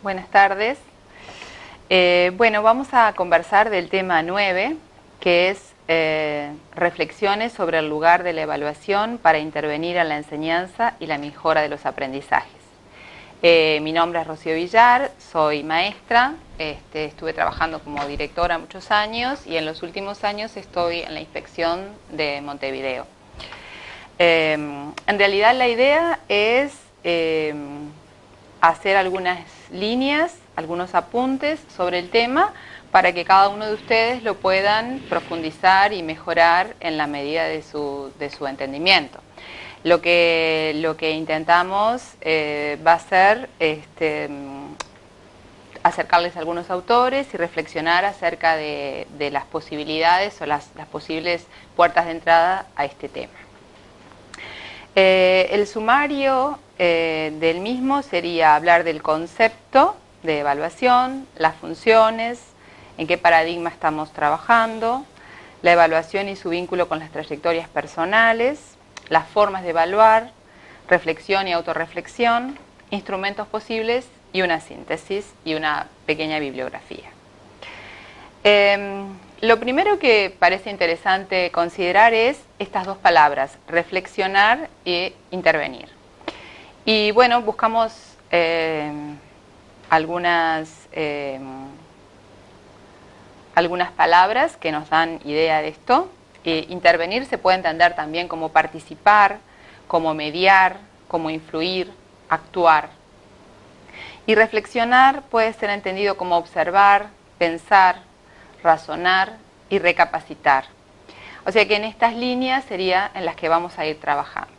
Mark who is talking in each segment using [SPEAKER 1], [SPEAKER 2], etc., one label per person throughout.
[SPEAKER 1] Buenas tardes. Bueno, vamos a conversar del tema 9, que es reflexiones sobre el lugar de la evaluación para intervenir en la enseñanza y la mejora de los aprendizajes. Mi nombre es Rocío Villar, soy maestra, estuve trabajando como directora muchos años y en los últimos años estoy en la inspección de Montevideo. En realidad la idea es hacer algunas líneas, algunos apuntes sobre el tema para que cada uno de ustedes lo puedan profundizar y mejorar en la medida de su entendimiento. Lo que intentamos va a ser acercarles a algunos autores y reflexionar acerca de las posibilidades o las posibles puertas de entrada a este tema. El sumario del mismo sería hablar del concepto de evaluación, las funciones, en qué paradigma estamos trabajando, la evaluación y su vínculo con las trayectorias personales, las formas de evaluar, reflexión y autorreflexión, instrumentos posibles y una síntesis y una pequeña bibliografía. Lo primero que parece interesante considerar es estas dos palabras, reflexionar e intervenir. Y bueno, buscamos algunas palabras que nos dan idea de esto. Intervenir se puede entender también como participar, como mediar, como influir, actuar. Y reflexionar puede ser entendido como observar, pensar, razonar y recapacitar. O sea que en estas líneas sería en las que vamos a ir trabajando.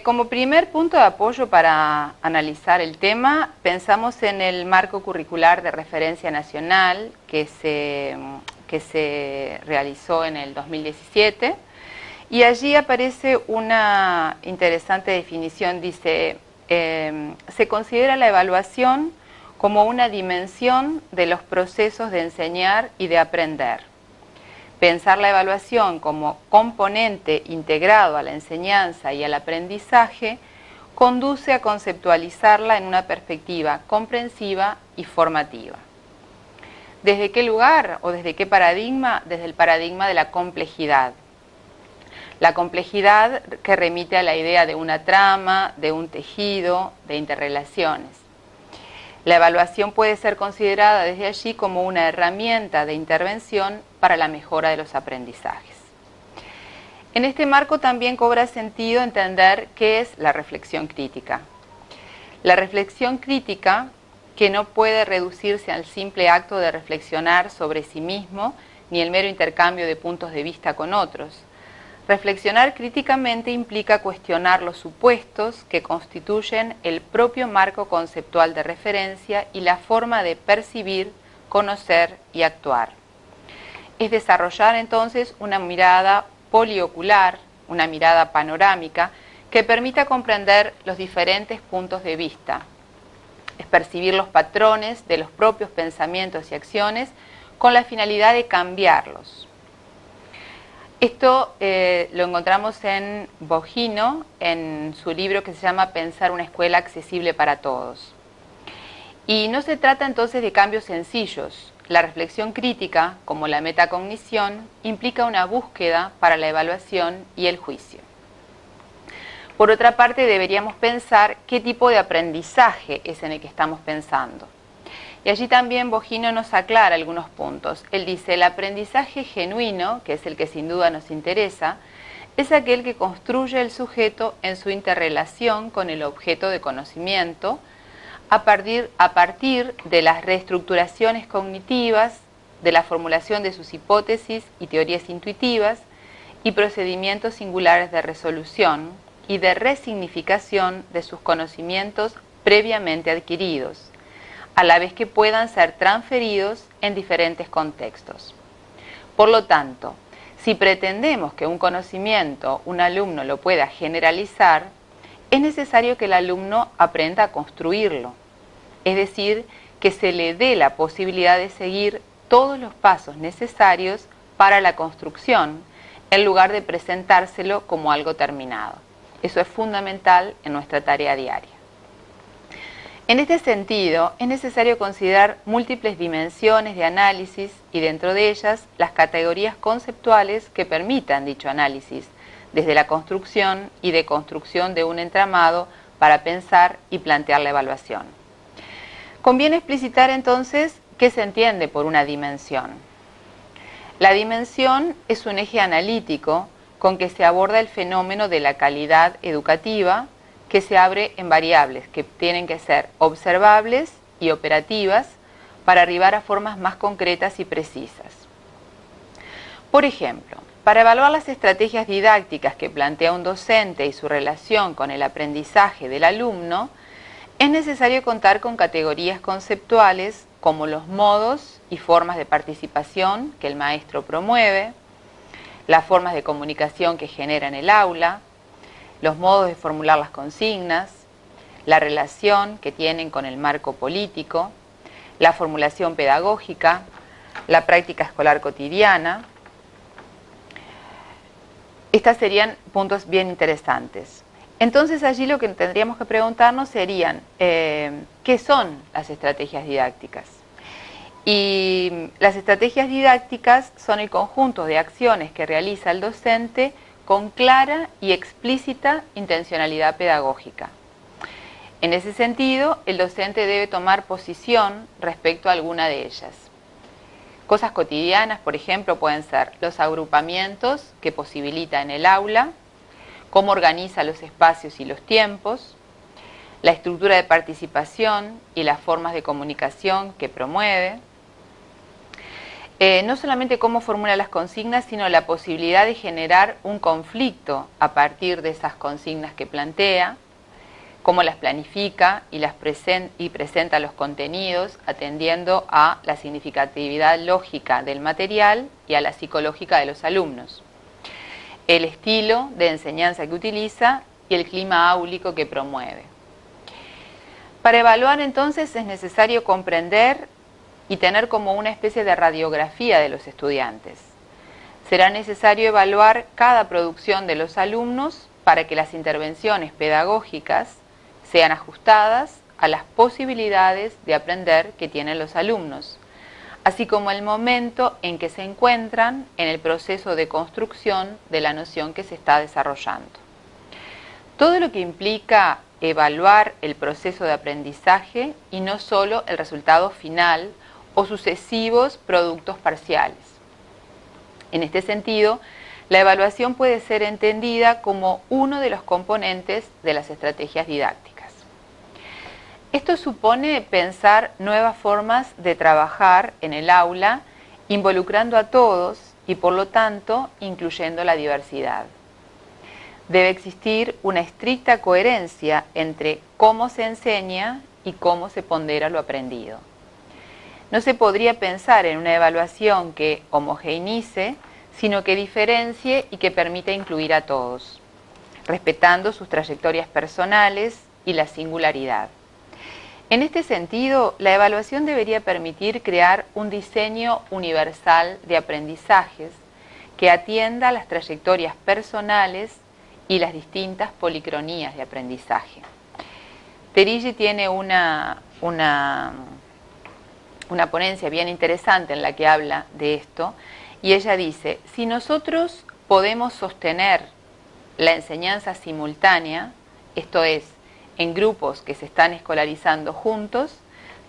[SPEAKER 1] Como primer punto de apoyo para analizar el tema, pensamos en el marco curricular de referencia nacional que se realizó en el 2017 y allí aparece una interesante definición, dice, se considera la evaluación como una dimensión de los procesos de enseñar y de aprender. Pensar la evaluación como componente integrado a la enseñanza y al aprendizaje conduce a conceptualizarla en una perspectiva comprensiva y formativa. ¿Desde qué lugar o desde qué paradigma? Desde el paradigma de la complejidad. La complejidad que remite a la idea de una trama, de un tejido, de interrelaciones. La evaluación puede ser considerada desde allí como una herramienta de intervención para la mejora de los aprendizajes. En este marco también cobra sentido entender qué es la reflexión crítica. La reflexión crítica, que no puede reducirse al simple acto de reflexionar sobre sí mismo, ni el mero intercambio de puntos de vista con otros. Reflexionar críticamente implica cuestionar los supuestos que constituyen el propio marco conceptual de referencia y la forma de percibir, conocer y actuar. Es desarrollar entonces una mirada poliocular, una mirada panorámica, que permita comprender los diferentes puntos de vista. Es percibir los patrones de los propios pensamientos y acciones con la finalidad de cambiarlos. Esto lo encontramos en Bogino, en su libro que se llama Pensar una escuela accesible para todos. Y no se trata entonces de cambios sencillos. La reflexión crítica, como la metacognición, implica una búsqueda para la evaluación y el juicio. Por otra parte, deberíamos pensar qué tipo de aprendizaje es en el que estamos pensando. Y allí también Bogino nos aclara algunos puntos. Él dice, el aprendizaje genuino, que es el que sin duda nos interesa, es aquel que construye el sujeto en su interrelación con el objeto de conocimiento a partir de las reestructuraciones cognitivas, de la formulación de sus hipótesis y teorías intuitivas y procedimientos singulares de resolución y de resignificación de sus conocimientos previamente adquiridos, a la vez que puedan ser transferidos en diferentes contextos. Por lo tanto, si pretendemos que un conocimiento un alumno lo pueda generalizar, es necesario que el alumno aprenda a construirlo, es decir, que se le dé la posibilidad de seguir todos los pasos necesarios para la construcción, en lugar de presentárselo como algo terminado. Eso es fundamental en nuestra tarea diaria. En este sentido, es necesario considerar múltiples dimensiones de análisis y dentro de ellas las categorías conceptuales que permitan dicho análisis, desde la construcción y deconstrucción de un entramado para pensar y plantear la evaluación. Conviene explicitar entonces qué se entiende por una dimensión. La dimensión es un eje analítico con que se aborda el fenómeno de la calidad educativa, que se abre en variables que tienen que ser observables y operativas para arribar a formas más concretas y precisas. Por ejemplo, para evaluar las estrategias didácticas que plantea un docente y su relación con el aprendizaje del alumno, es necesario contar con categorías conceptuales como los modos y formas de participación que el maestro promueve, las formas de comunicación que genera en el aula, los modos de formular las consignas, la relación que tienen con el marco político, la formulación pedagógica, la práctica escolar cotidiana. Estas serían puntos bien interesantes. Entonces allí lo que tendríamos que preguntarnos serían, ¿qué son las estrategias didácticas? Y las estrategias didácticas son el conjunto de acciones que realiza el docente con clara y explícita intencionalidad pedagógica. En ese sentido, el docente debe tomar posición respecto a alguna de ellas. Cosas cotidianas, por ejemplo, pueden ser los agrupamientos que posibilita en el aula, cómo organiza los espacios y los tiempos, la estructura de participación y las formas de comunicación que promueve, no solamente cómo formula las consignas, sino la posibilidad de generar un conflicto a partir de esas consignas que plantea, cómo las planifica y presenta los contenidos atendiendo a la significatividad lógica del material y a la psicológica de los alumnos, el estilo de enseñanza que utiliza y el clima áulico que promueve. Para evaluar entonces es necesario comprender y tener como una especie de radiografía de los estudiantes. Será necesario evaluar cada producción de los alumnos para que las intervenciones pedagógicas sean ajustadas a las posibilidades de aprender que tienen los alumnos, así como el momento en que se encuentran en el proceso de construcción de la noción que se está desarrollando. Todo lo que implica evaluar el proceso de aprendizaje y no solo el resultado final o sucesivos productos parciales. En este sentido, la evaluación puede ser entendida como uno de los componentes de las estrategias didácticas. Esto supone pensar nuevas formas de trabajar en el aula, involucrando a todos y por lo tanto incluyendo la diversidad. Debe existir una estricta coherencia entre cómo se enseña y cómo se pondera lo aprendido. No se podría pensar en una evaluación que homogeneice, sino que diferencie y que permita incluir a todos, respetando sus trayectorias personales y la singularidad. En este sentido, la evaluación debería permitir crear un diseño universal de aprendizajes que atienda a las trayectorias personales y las distintas policronías de aprendizaje. Terigi tiene una ponencia bien interesante en la que habla de esto, y ella dice, si nosotros podemos sostener la enseñanza simultánea, esto es, en grupos que se están escolarizando juntos,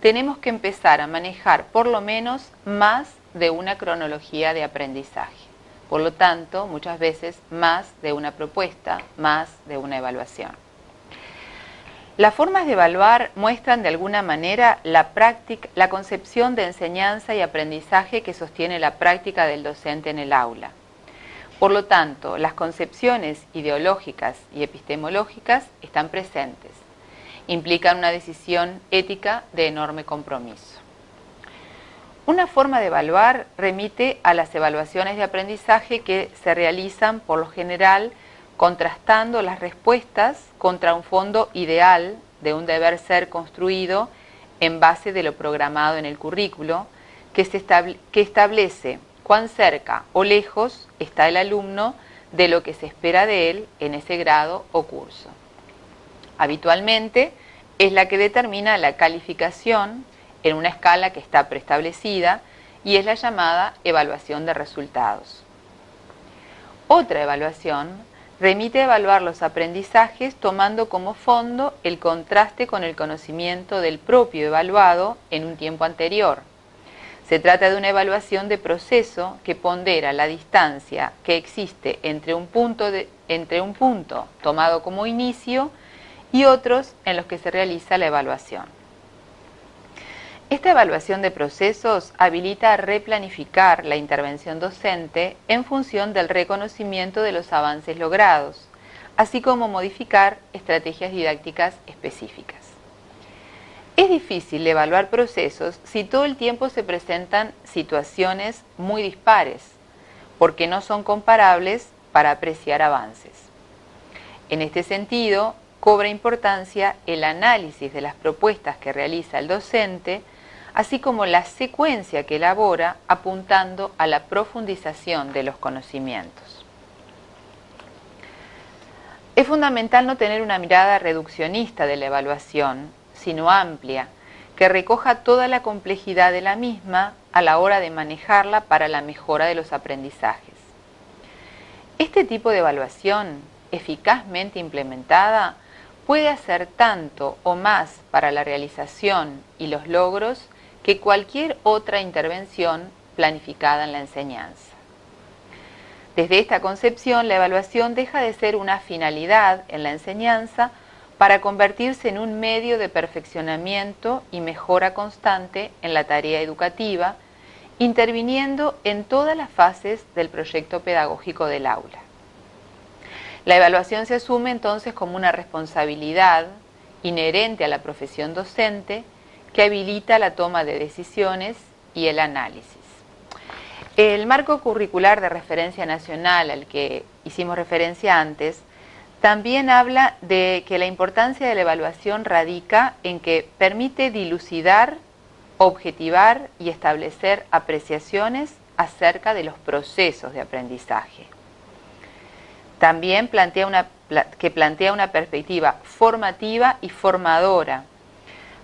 [SPEAKER 1] tenemos que empezar a manejar por lo menos más de una cronología de aprendizaje. Por lo tanto, muchas veces más de una propuesta, más de una evaluación. Las formas de evaluar muestran de alguna manera la concepción de enseñanza y aprendizaje que sostiene la práctica del docente en el aula. Por lo tanto, las concepciones ideológicas y epistemológicas están presentes. Implican una decisión ética de enorme compromiso. Una forma de evaluar remite a las evaluaciones de aprendizaje que se realizan por lo general contrastando las respuestas contra un fondo ideal de un deber ser construido en base de lo programado en el currículo, que establece cuán cerca o lejos está el alumno de lo que se espera de él en ese grado o curso. Habitualmente, es la que determina la calificación en una escala que está preestablecida y es la llamada evaluación de resultados. Otra evaluación remite a evaluar los aprendizajes tomando como fondo el contraste con el conocimiento del propio evaluado en un tiempo anterior. Se trata de una evaluación de proceso que pondera la distancia que existe entre un punto tomado como inicio y otros en los que se realiza la evaluación. Esta evaluación de procesos habilita a replanificar la intervención docente en función del reconocimiento de los avances logrados, así como modificar estrategias didácticas específicas. Es difícil evaluar procesos si todo el tiempo se presentan situaciones muy dispares, porque no son comparables para apreciar avances. En este sentido, cobra importancia el análisis de las propuestas que realiza el docente, así como la secuencia que elabora apuntando a la profundización de los conocimientos. Es fundamental no tener una mirada reduccionista de la evaluación, sino amplia, que recoja toda la complejidad de la misma a la hora de manejarla para la mejora de los aprendizajes. Este tipo de evaluación, eficazmente implementada, puede hacer tanto o más para la realización y los logros que cualquier otra intervención planificada en la enseñanza. Desde esta concepción, la evaluación deja de ser una finalidad en la enseñanza para convertirse en un medio de perfeccionamiento y mejora constante en la tarea educativa, interviniendo en todas las fases del proyecto pedagógico del aula. La evaluación se asume entonces como una responsabilidad inherente a la profesión docente que habilita la toma de decisiones y el análisis. El marco curricular de referencia nacional al que hicimos referencia antes también habla de que la importancia de la evaluación radica en que permite dilucidar, objetivar y establecer apreciaciones acerca de los procesos de aprendizaje. También plantea una perspectiva formativa y formadora.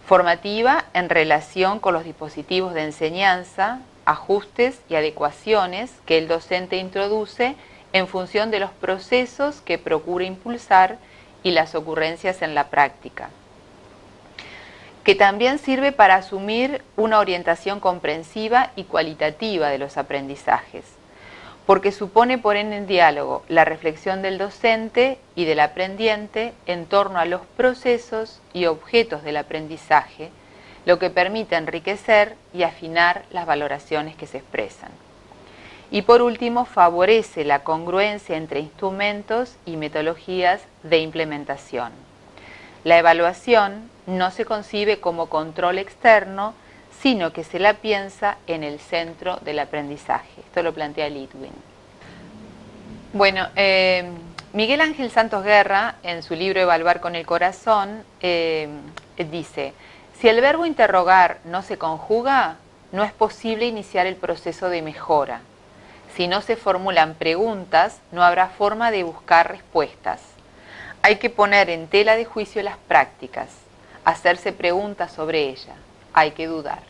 [SPEAKER 1] Formativa en relación con los dispositivos de enseñanza, ajustes y adecuaciones que el docente introduce en función de los procesos que procura impulsar y las ocurrencias en la práctica. Que también sirve para asumir una orientación comprensiva y cualitativa de los aprendizajes, porque supone poner en diálogo la reflexión del docente y del aprendiente en torno a los procesos y objetos del aprendizaje, lo que permite enriquecer y afinar las valoraciones que se expresan. Y por último, favorece la congruencia entre instrumentos y metodologías de implementación. La evaluación no se concibe como control externo, sino que se la piensa en el centro del aprendizaje. Esto lo plantea Litwin. Bueno, Miguel Ángel Santos Guerra, en su libro Evaluar con el corazón, dice: si el verbo interrogar no se conjuga, no es posible iniciar el proceso de mejora. Si no se formulan preguntas, no habrá forma de buscar respuestas. Hay que poner en tela de juicio las prácticas, hacerse preguntas sobre ellas. Hay que dudar.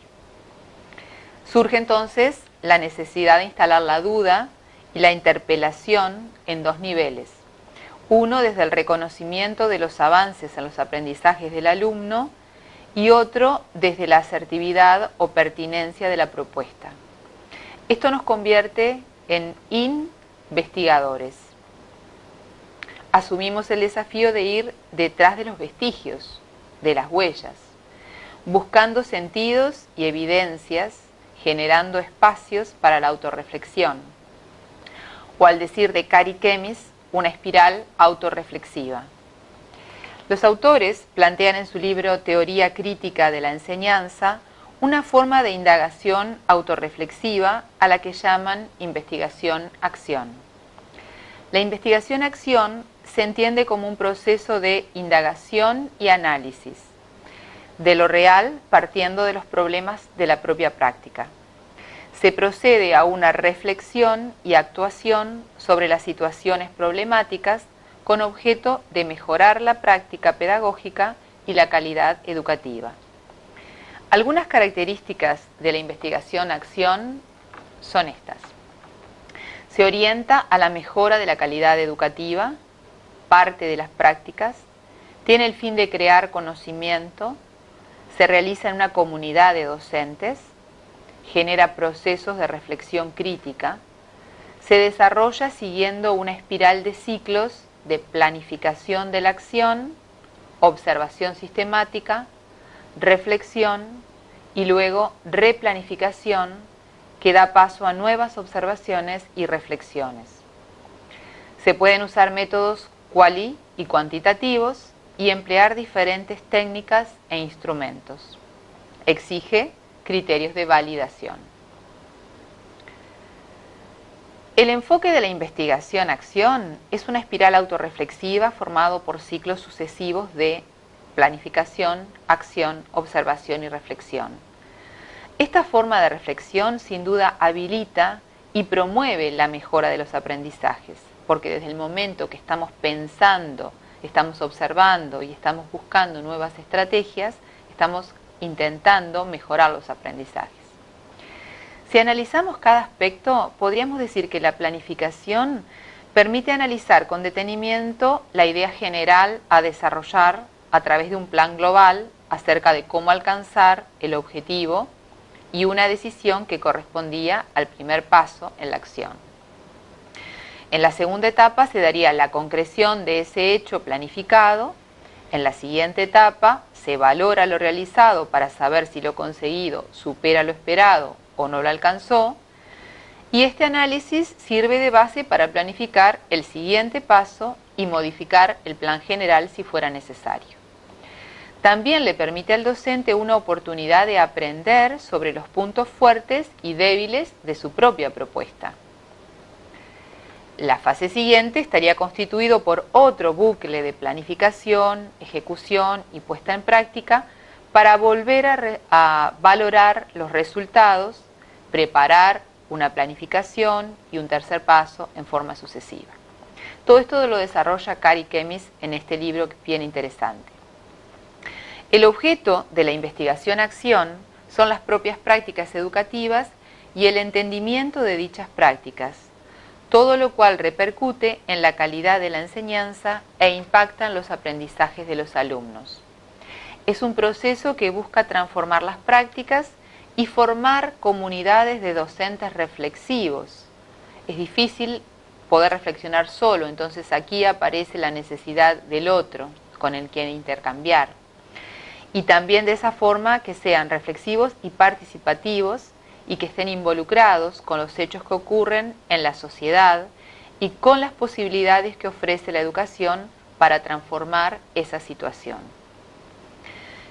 [SPEAKER 1] Surge entonces la necesidad de instalar la duda y la interpelación en dos niveles. Uno desde el reconocimiento de los avances en los aprendizajes del alumno y otro desde la asertividad o pertinencia de la propuesta. Esto nos convierte en investigadores. Asumimos el desafío de ir detrás de los vestigios, de las huellas, buscando sentidos y evidencias, generando espacios para la autorreflexión, o al decir de Kari Kemis, una espiral autorreflexiva. Los autores plantean en su libro Teoría crítica de la enseñanza una forma de indagación autorreflexiva a la que llaman investigación-acción. La investigación-acción se entiende como un proceso de indagación y análisis, de lo real partiendo de los problemas de la propia práctica. Se procede a una reflexión y actuación sobre las situaciones problemáticas con objeto de mejorar la práctica pedagógica y la calidad educativa. Algunas características de la investigación-acción son estas. Se orienta a la mejora de la calidad educativa, parte de las prácticas, tiene el fin de crear conocimiento, se realiza en una comunidad de docentes, genera procesos de reflexión crítica, se desarrolla siguiendo una espiral de ciclos de planificación de la acción, observación sistemática, reflexión y luego replanificación que da paso a nuevas observaciones y reflexiones. Se pueden usar métodos cuali y cuantitativos y emplear diferentes técnicas e instrumentos. Exige criterios de validación. El enfoque de la investigación-acción es una espiral autorreflexiva formado por ciclos sucesivos de planificación, acción, observación y reflexión. Esta forma de reflexión sin duda habilita y promueve la mejora de los aprendizajes, porque desde el momento que estamos pensando, estamos observando y estamos buscando nuevas estrategias, estamos intentando mejorar los aprendizajes. Si analizamos cada aspecto, podríamos decir que la planificación permite analizar con detenimiento la idea general a desarrollar a través de un plan global acerca de cómo alcanzar el objetivo y una decisión que correspondía al primer paso en la acción. En la segunda etapa se daría la concreción de ese hecho planificado. En la siguiente etapa se valora lo realizado para saber si lo conseguido supera lo esperado o no lo alcanzó, y este análisis sirve de base para planificar el siguiente paso y modificar el plan general si fuera necesario. También le permite al docente una oportunidad de aprender sobre los puntos fuertes y débiles de su propia propuesta. La fase siguiente estaría constituido por otro bucle de planificación, ejecución y puesta en práctica para volver a valorar los resultados, preparar una planificación y un tercer paso en forma sucesiva. Todo esto lo desarrolla Kari Kemis en este libro bien interesante. El objeto de la investigación-acción son las propias prácticas educativas y el entendimiento de dichas prácticas, todo lo cual repercute en la calidad de la enseñanza e impacta en los aprendizajes de los alumnos. Es un proceso que busca transformar las prácticas y formar comunidades de docentes reflexivos. Es difícil poder reflexionar solo, entonces aquí aparece la necesidad del otro con el que intercambiar. Y también de esa forma que sean reflexivos y participativos y que estén involucrados con los hechos que ocurren en la sociedad y con las posibilidades que ofrece la educación para transformar esa situación.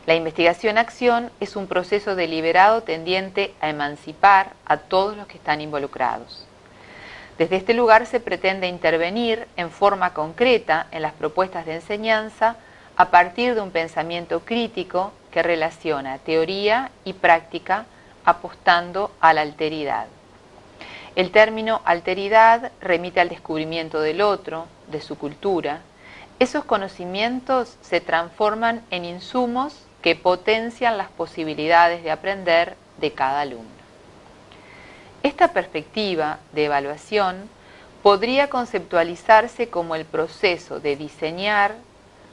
[SPEAKER 1] La investigación-acción es un proceso deliberado tendiente a emancipar a todos los que están involucrados. Desde este lugar se pretende intervenir en forma concreta en las propuestas de enseñanza a partir de un pensamiento crítico que relaciona teoría y práctica apostando a la alteridad. El término alteridad remite al descubrimiento del otro, de su cultura. Esos conocimientos se transforman en insumos que potencian las posibilidades de aprender de cada alumno. Esta perspectiva de evaluación podría conceptualizarse como el proceso de diseñar,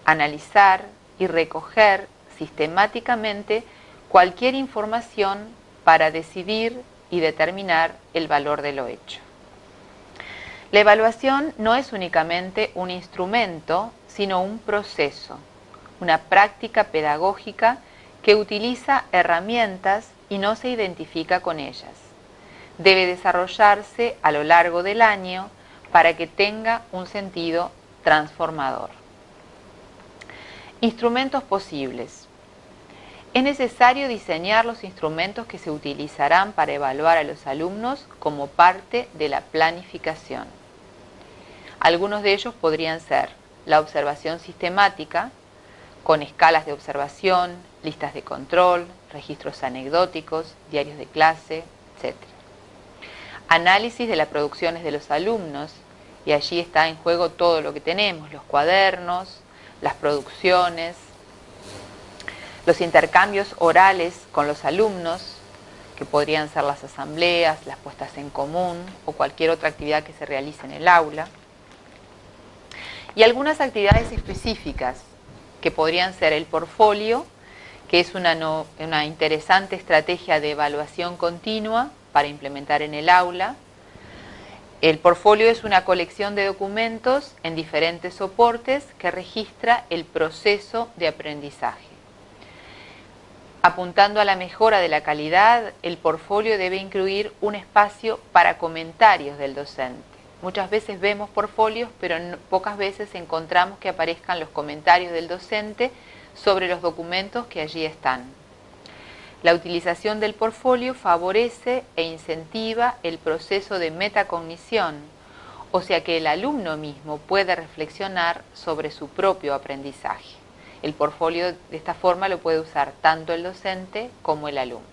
[SPEAKER 1] analizar y recoger sistemáticamente cualquier información para decidir y determinar el valor de lo hecho. La evaluación no es únicamente un instrumento, sino un proceso, una práctica pedagógica que utiliza herramientas y no se identifica con ellas. Debe desarrollarse a lo largo del año para que tenga un sentido transformador. Instrumentos posibles. Es necesario diseñar los instrumentos que se utilizarán para evaluar a los alumnos como parte de la planificación. Algunos de ellos podrían ser la observación sistemática, con escalas de observación, listas de control, registros anecdóticos, diarios de clase, etc. Análisis de las producciones de los alumnos, y allí está en juego todo lo que tenemos, los cuadernos, las producciones, Los intercambios orales con los alumnos, que podrían ser las asambleas, las puestas en común o cualquier otra actividad que se realice en el aula. Y algunas actividades específicas, que podrían ser el portfolio, que es una interesante estrategia de evaluación continua para implementar en el aula. El portfolio es una colección de documentos en diferentes soportes que registra el proceso de aprendizaje. Apuntando a la mejora de la calidad, el portfolio debe incluir un espacio para comentarios del docente. Muchas veces vemos portfolios, pero pocas veces encontramos que aparezcan los comentarios del docente sobre los documentos que allí están. La utilización del portfolio favorece e incentiva el proceso de metacognición, o sea que el alumno mismo puede reflexionar sobre su propio aprendizaje. El portfolio de esta forma lo puede usar tanto el docente como el alumno.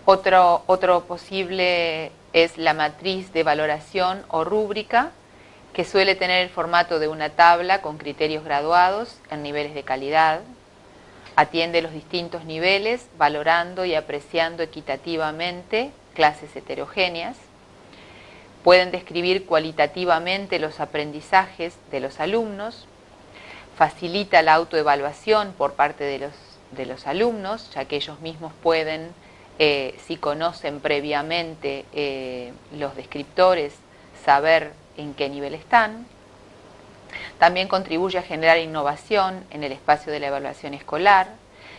[SPEAKER 1] Otro posible es la matriz de valoración o rúbrica, que suele tener el formato de una tabla con criterios graduados en niveles de calidad. Atiende los distintos niveles, valorando y apreciando equitativamente clases heterogéneas. Pueden describir cualitativamente los aprendizajes de los alumnos. Facilita la autoevaluación por parte de los alumnos, ya que ellos mismos pueden, si conocen previamente los descriptores, saber en qué nivel están. También contribuye a generar innovación en el espacio de la evaluación escolar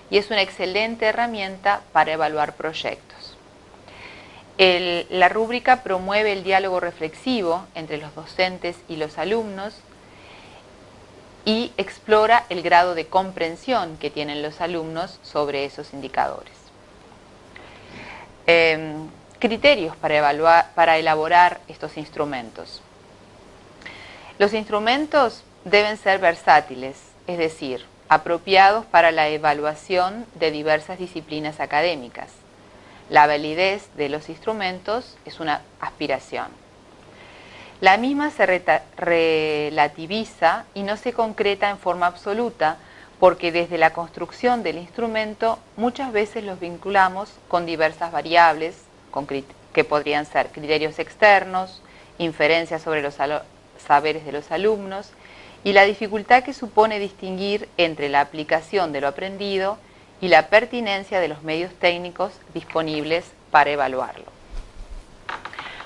[SPEAKER 1] y es una excelente herramienta para evaluar proyectos. La rúbrica promueve el diálogo reflexivo entre los docentes y los alumnos y explora el grado de comprensión que tienen los alumnos sobre esos indicadores. Criterios para elaborar estos instrumentos. Los instrumentos deben ser versátiles, es decir, apropiados para la evaluación de diversas disciplinas académicas. La validez de los instrumentos es una aspiración. La misma se relativiza y no se concreta en forma absoluta, porque desde la construcción del instrumento muchas veces los vinculamos con diversas variables, que podrían ser criterios externos, inferencias sobre los saberes de los alumnos, y la dificultad que supone distinguir entre la aplicación de lo aprendido y la pertinencia de los medios técnicos disponibles para evaluarlo.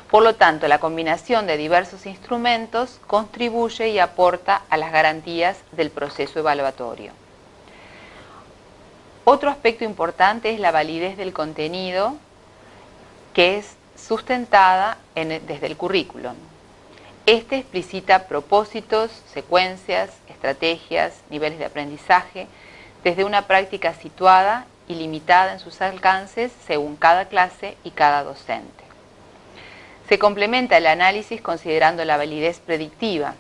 [SPEAKER 1] Por lo tanto, la combinación de diversos instrumentos contribuye y aporta a las garantías del proceso evaluatorio. Otro aspecto importante es la validez del contenido, que es sustentada desde el currículum. Este explicita propósitos, secuencias, estrategias, niveles de aprendizaje, desde una práctica situada y limitada en sus alcances según cada clase y cada docente. Se complementa el análisis considerando la validez predictiva.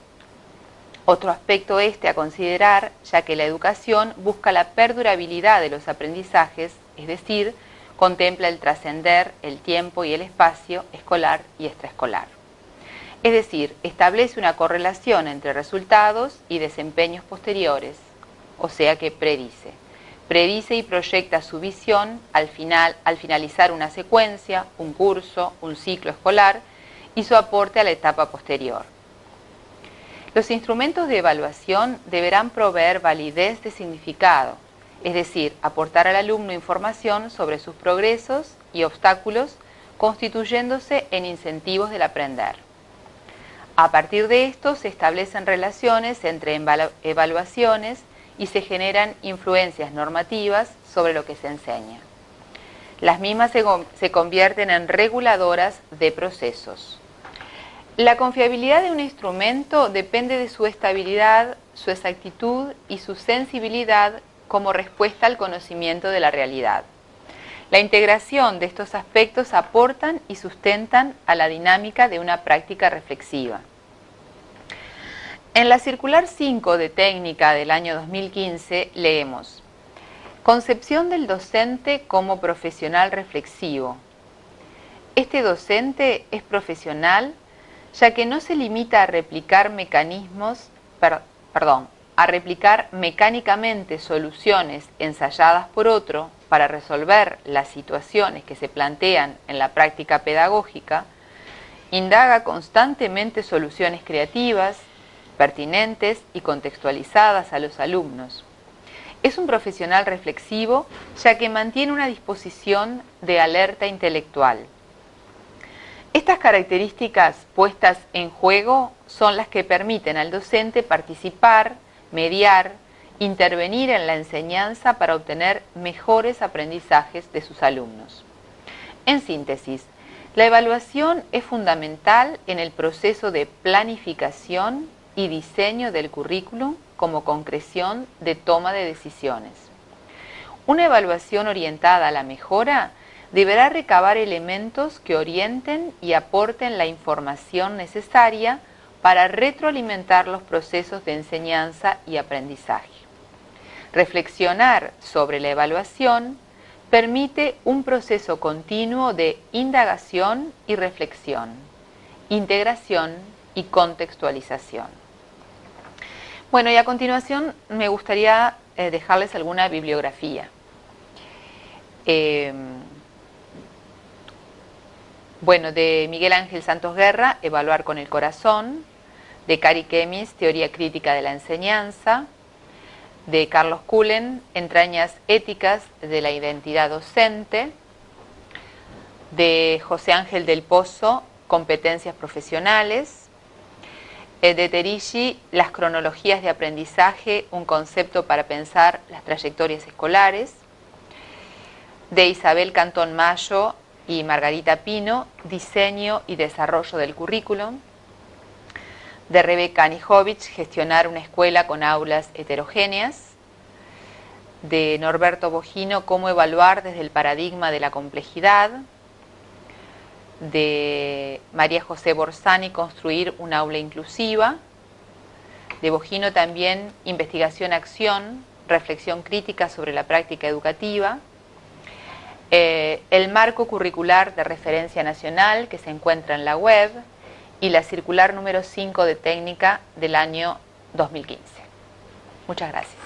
[SPEAKER 1] Otro aspecto a considerar, ya que la educación busca la perdurabilidad de los aprendizajes, es decir, contempla el trascender el tiempo y el espacio escolar y extraescolar. Es decir, establece una correlación entre resultados y desempeños posteriores, o sea que predice y proyecta su visión al finalizar una secuencia, un curso, un ciclo escolar y su aporte a la etapa posterior. Los instrumentos de evaluación deberán proveer validez de significado, es decir, aportar al alumno información sobre sus progresos y obstáculos, constituyéndose en incentivos del aprender. A partir de esto se establecen relaciones entre evaluaciones y se generan influencias normativas sobre lo que se enseña. Las mismas se convierten en reguladoras de procesos. La confiabilidad de un instrumento depende de su estabilidad, su exactitud y su sensibilidad como respuesta al conocimiento de la realidad. La integración de estos aspectos aportan y sustentan a la dinámica de una práctica reflexiva. En la circular 5 de técnica del año 2015 leemos: concepción del docente como profesional reflexivo. Este docente es profesional ya que no se limita a replicar mecanismos, a replicar mecánicamente soluciones ensayadas por otro para resolver las situaciones que se plantean en la práctica pedagógica, indaga constantemente soluciones creativas, pertinentes y contextualizadas a los alumnos. Es un profesional reflexivo, ya que mantiene una disposición de alerta intelectual. Estas características puestas en juego son las que permiten al docente participar, mediar, intervenir en la enseñanza para obtener mejores aprendizajes de sus alumnos. En síntesis, la evaluación es fundamental en el proceso de planificación y diseño del currículum como concreción de toma de decisiones. Una evaluación orientada a la mejora deberá recabar elementos que orienten y aporten la información necesaria para retroalimentar los procesos de enseñanza y aprendizaje. Reflexionar sobre la evaluación permite un proceso continuo de indagación y reflexión, integración y contextualización. Bueno, y a continuación me gustaría dejarles alguna bibliografía. Bueno, de Miguel Ángel Santos Guerra, Evaluar con el corazón, de Cari Kemis, Teoría crítica de la enseñanza, de Carlos Cullen, Entrañas éticas de la identidad docente, de José Ángel del Pozo, Competencias profesionales, de Terici, Las cronologías de aprendizaje, un concepto para pensar las trayectorias escolares, de Isabel Cantón Mayo y Margarita Pino, Diseño y desarrollo del currículum, de Rebeca Anijovic, Gestionar una escuela con aulas heterogéneas, de Norberto Bogino, Cómo evaluar desde el paradigma de la complejidad, de María José Borsani, Construir un aula inclusiva, de Bogino también Investigación-acción, Reflexión crítica sobre la práctica educativa, el marco curricular de referencia nacional que se encuentra en la web y la circular número 5 de técnica del año 2015. Muchas gracias.